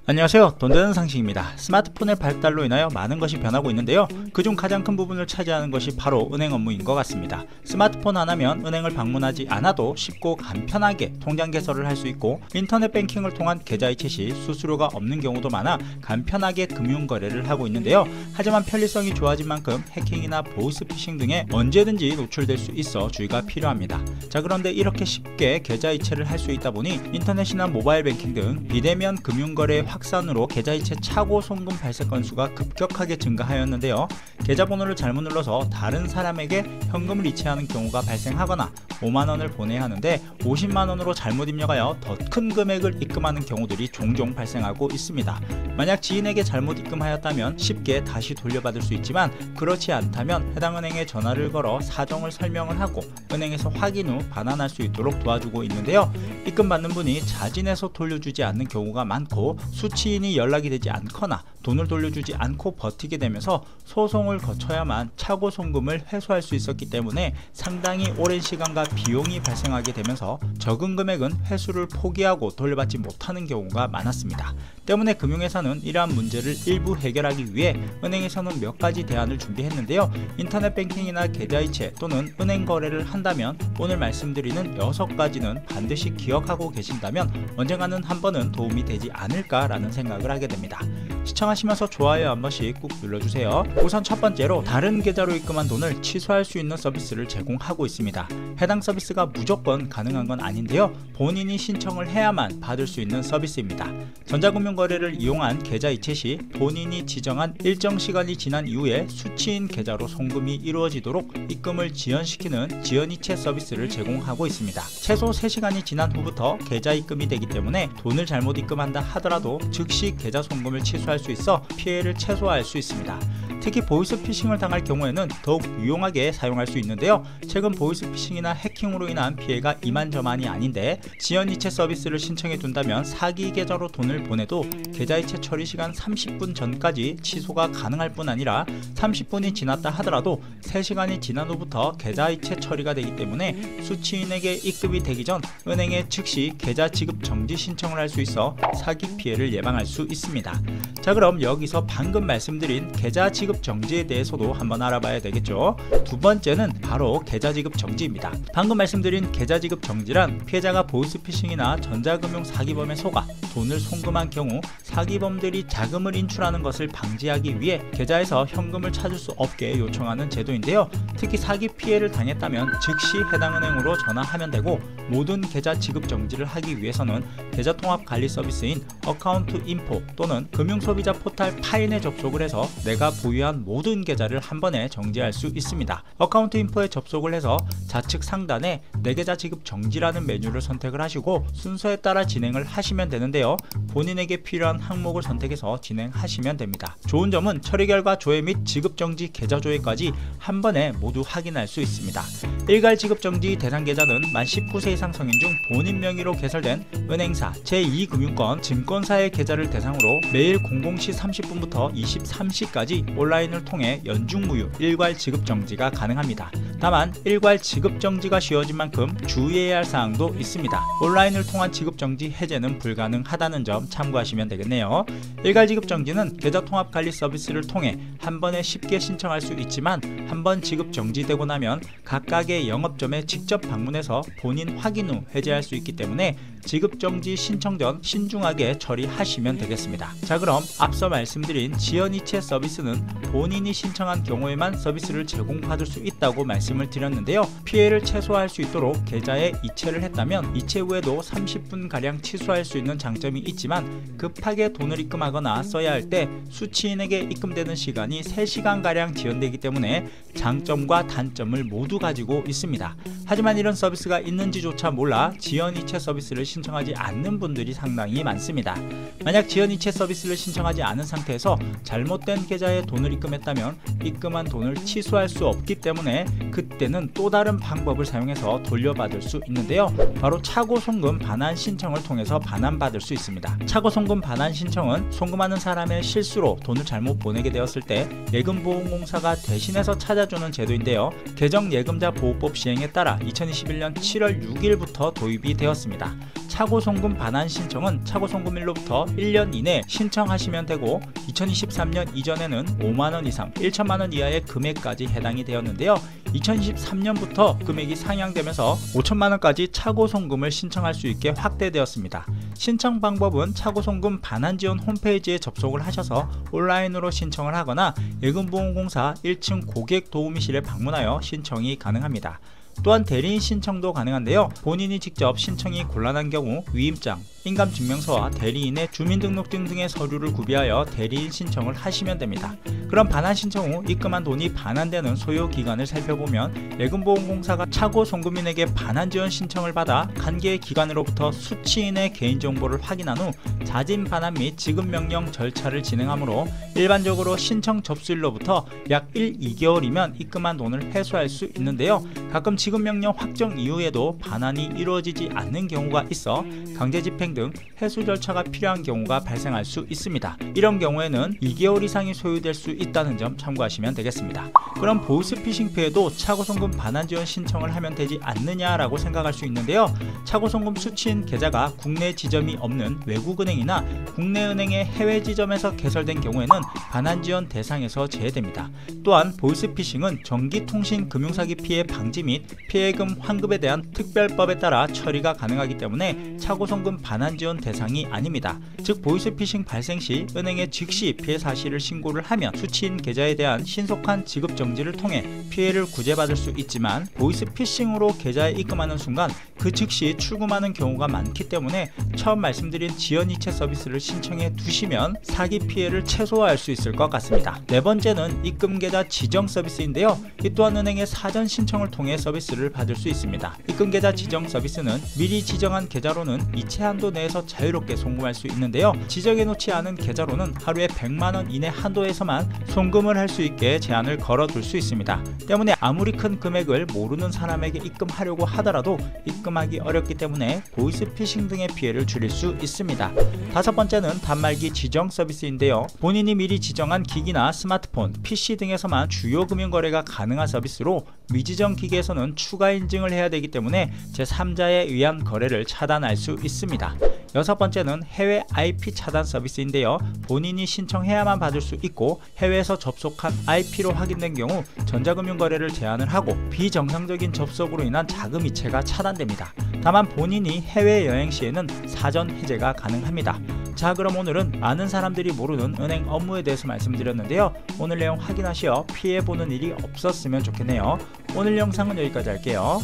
안녕하세요. 돈 되는 상식입니다. 스마트폰의 발달로 인하여 많은 것이 변하고 있는데요. 그중 가장 큰 부분을 차지하는 것이 바로 은행 업무인 것 같습니다. 스마트폰 하나면 은행을 방문하지 않아도 쉽고 간편하게 통장 개설을 할 수 있고, 인터넷 뱅킹을 통한 계좌 이체 시 수수료가 없는 경우도 많아 간편하게 금융거래를 하고 있는데요. 하지만 편리성이 좋아진 만큼 해킹이나 보이스피싱 등에 언제든지 노출될 수 있어 주의가 필요합니다. 자, 그런데 이렇게 쉽게 계좌 이체를 할 수 있다 보니 인터넷이나 모바일 뱅킹 등 비대면 금융거래 확산으로 계좌이체 차고 송금 발생 건수가 급격하게 증가하였는데요. 계좌번호를 잘못 눌러서 다른 사람에게 현금을 이체하는 경우가 발생하거나 5만원을 보내야 하는데 50만원으로 잘못 입력하여 더 큰 금액을 입금하는 경우들이 종종 발생하고 있습니다. 만약 지인에게 잘못 입금하였다면 쉽게 다시 돌려받을 수 있지만, 그렇지 않다면 해당 은행에 전화를 걸어 사정을 설명을 하고 은행에서 확인 후 반환할 수 있도록 도와주고 있는데요. 입금받는 분이 자진해서 돌려주지 않는 경우가 많고, 수취인이 연락이 되지 않거나 돈을 돌려주지 않고 버티게 되면서 소송을 거쳐야만 차고 송금을 회수할 수 있었기 때문에 상당히 오랜 시간과 비용이 발생하게 되면서 적은 금액은 회수를 포기하고 돌려받지 못하는 경우가 많았습니다. 때문에 금융회사는 이러한 문제를 일부 해결하기 위해 은행에서는 몇 가지 대안을 준비했는데요. 인터넷 뱅킹이나 계좌이체 또는 은행 거래를 한다면 오늘 말씀드리는 6가지는 반드시 기억하고 계신다면 언젠가는 한 번은 도움이 되지 않을까라는 생각을 하게 됩니다. 시청하시면서 좋아요 한 번씩 꾹 눌러주세요. 우선 첫 번째로, 다른 계좌로 입금한 돈을 취소할 수 있는 서비스를 제공하고 있습니다. 해당 서비스가 무조건 가능한 건 아닌데요. 본인이 신청을 해야만 받을 수 있는 서비스입니다. 전자금융거래를 이용한 계좌 이체 시 본인이 지정한 일정 시간이 지난 이후에 수취인 계좌로 송금이 이루어지도록 입금을 지연시키는 지연이체 서비스를 제공하고 있습니다. 최소 3시간이 지난 후부터 계좌 입금이 되기 때문에 돈을 잘못 입금한다 하더라도 즉시 계좌 송금을 취소할 수 있어 피해를 최소화할 수 있습니다. 특히 보이스피싱을 당할 경우에는 더욱 유용하게 사용할 수 있는데요. 최근 보이스피싱이나 해킹으로 인한 피해가 이만저만이 아닌데, 지연이체 서비스를 신청해 둔다면 사기 계좌로 돈을 보내도 계좌이체 처리 시간 30분 전까지 취소가 가능할 뿐 아니라 30분이 지났다 하더라도 3시간이 지난 후부터 계좌이체 처리가 되기 때문에 수취인에게 입금이 되기 전 은행에 즉시 계좌 지급 정지 신청을 할 수 있어 사기 피해를 예방할 수 있습니다. 자, 그럼 여기서 방금 말씀드린 계좌 지급 정지에 대해서도 한번 알아봐야 되겠죠. 두 번째는 바로 계좌 지급 정지입니다. 방금 말씀드린 계좌 지급 정지란, 피해자가 보이스피싱이나 전자금융 사기범에 속아 돈을 송금한 경우 사기범들이 자금을 인출하는 것을 방지하기 위해 계좌에서 현금을 찾을 수 없게 요청하는 제도인데요. 특히 사기 피해를 당했다면 즉시 해당 은행으로 전화하면 되고, 모든 계좌 지급 정지를 하기 위해서는 계좌 통합 관리 서비스인 어카운트 인포 또는 금융소비자 포탈 파인에 접속을 해서 내가 보유한 모든 계좌를 한 번에 정지할 수 있습니다. 어카운트 인포에 접속을 해서 좌측 상단에 내 계좌 지급 정지라는 메뉴를 선택을 하시고 순서에 따라 진행을 하시면 되는데요. 본인에게 필요한 항목을 선택해서 진행하시면 됩니다. 좋은 점은 처리 결과 조회 및 지급 정지 계좌 조회까지 한 번에 모두 확인할 수 있습니다. 일괄 지급 정지 대상 계좌는 만 19세 이상 성인 중 본인 명의로 개설된 은행사, 제2금융권, 증권사의 계좌를 대상으로 매일 00시 30분부터 23시까지 온라인을 통해 연중무휴 일괄 지급 정지가 가능합니다. 다만 일괄 지급 정지가 쉬워진 만큼 주의해야 할 사항도 있습니다. 온라인을 통한 지급 정지 해제는 불가능하다는 점 참고하시면 되겠네요. 일괄 지급 정지는 계좌 통합 관리 서비스를 통해 한 번에 쉽게 신청할 수 있지만, 한 번 지급 정지되고 나면 각각의 영업점에 직접 방문해서 본인 확인 후 해제할 수 있기 때문에 지급 정지 신청 전 신중하게 처리하시면 되겠습니다. 자, 그럼 앞서 말씀드린 지연이체 서비스는 본인이 신청한 경우에만 서비스를 제공받을 수 있다고 말씀을 드렸는데요. 피해를 최소화할 수 있도록 계좌에 이체를 했다면 이체 후에도 30분가량 취소할 수 있는 장점이 있지만, 급하게 돈을 입금하거나 써야 할 때 수취인에게 입금되는 시간이 3시간가량 지연되기 때문에 장점과 단점을 모두 가지고 있습니다. 하지만 이런 서비스가 있는지조차 몰라 지연이체 서비스를 신청하지 않는 분들이 상당히 많습니다. 만약 지연이체 서비스를 신청하지 않은 상태에서 잘못된 계좌에 돈을 입금했다면 입금한 돈을 취소할 수 없기 때문에 그때는 또 다른 방법을 사용해서 돌려받을 수 있는데요. 바로 차고송금 반환 신청을 통해서 반환받을 수 있습니다. 차고송금 반환 신청은 송금하는 사람의 실수로 돈을 잘못 보내게 되었을 때 예금보험공사가 대신해서 찾아주는 제도인데요. 개정 예금자 보호법 시행에 따라 2021년 7월 6일부터 도입이 되었습니다. 차고송금 반환 신청은 차고송금일로부터 1년 이내 신청하시면 되고 2023년 이전에는 5만원 이상 1천만원 이하의 금액까지 해당이 되었는데요. 2023년부터 금액이 상향되면서 5천만원까지 차고송금을 신청할 수 있게 확대되었습니다. 신청 방법은 차고송금 반환지원 홈페이지에 접속을 하셔서 온라인으로 신청을 하거나 예금보험공사 1층 고객도우미실에 방문하여 신청이 가능합니다. 또한 대리인 신청도 가능한데요. 본인이 직접 신청이 곤란한 경우 위임장, 인감증명서와 대리인의 주민등록증 등의 서류를 구비하여 대리인 신청을 하시면 됩니다. 그럼 반환 신청 후 입금한 돈이 반환되는 소요 기간을 살펴보면 예금보험공사가 차고송금인에게 반환 지원 신청을 받아 관계 기관으로부터 수취인의 개인정보를 확인한 후 자진 반환 및 지급 명령 절차를 진행하므로 일반적으로 신청 접수일로부터 약 1~2개월이면 입금한 돈을 회수할 수 있는데요. 가끔 지급 명령 확정 이후에도 반환이 이루어지지 않는 경우가 있어 강제 집행 등 회수 절차가 필요한 경우가 발생할 수 있습니다. 이런 경우에는 2개월 이상이 소요될 수 있다는 점 참고하시면 되겠습니다. 그럼 보이스피싱 피해도 차고송금 반환 지원 신청을 하면 되지 않느냐라고 생각할 수 있는데요. 차고송금 수취인 계좌가 국내 지점이 없는 외국은행이나 국내 은행의 해외 지점에서 개설된 경우에는 반환 지원 대상에서 제외됩니다. 또한 보이스피싱은 전기통신 금융사기 피해 방지 및 피해금 환급에 대한 특별법에 따라 처리가 가능하기 때문에 차고송금 반환 지원 대상이 아닙니다. 즉 보이스피싱 발생 시 은행에 즉시 피해 사실을 신고를 하면 수취인 계좌에 대한 신속한 지급 정지를 통해 피해를 구제받을 수 있지만 보이스피싱으로 계좌에 입금하는 순간 그 즉시 출금하는 경우가 많기 때문에 처음 말씀드린 지연이체 서비스를 신청해 두시면 사기 피해를 최소화할 수 있을 것 같습니다. 네 번째는 입금계좌 지정 서비스인데요. 이 또한 은행의 사전 신청을 통해 서비스를 받을 수 있습니다. 입금계좌 지정 서비스는 미리 지정한 계좌로는 이체 한도 내에서 자유롭게 송금할 수 있는데요. 지정해 놓지 않은 계좌로는 하루에 100만원 이내 한도에서만 송금을 할 수 있게 제한을 걸어둘 수 있습니다. 때문에 아무리 큰 금액을 모르는 사람에게 입금하려고 하더라도 입금하기 어렵기 때문에 보이스피싱 등의 피해를 줄일 수 있습니다. 다섯 번째는 단말기 지정 서비스인데요. 본인이 미리 지정한 기기나 스마트폰, PC 등에서만 주요 금융거래가 가능한 서비스로 미지정 기기에서는 추가 인증을 해야 되기 때문에 제3자에 의한 거래를 차단할 수 있습니다. 여섯 번째는 해외 IP 차단 서비스인데요. 본인이 신청해야만 받을 수 있고 해외에서 접속한 IP로 확인된 경우 전자금융거래를 제한을 하고 비정상적인 접속으로 인한 자금 이체가 차단됩니다. 다만 본인이 해외여행 시에는 사전 해제가 가능합니다. 자, 그럼 오늘은 많은 사람들이 모르는 은행 업무에 대해서 말씀드렸는데요. 오늘 내용 확인하시어 피해보는 일이 없었으면 좋겠네요. 오늘 영상은 여기까지 할게요.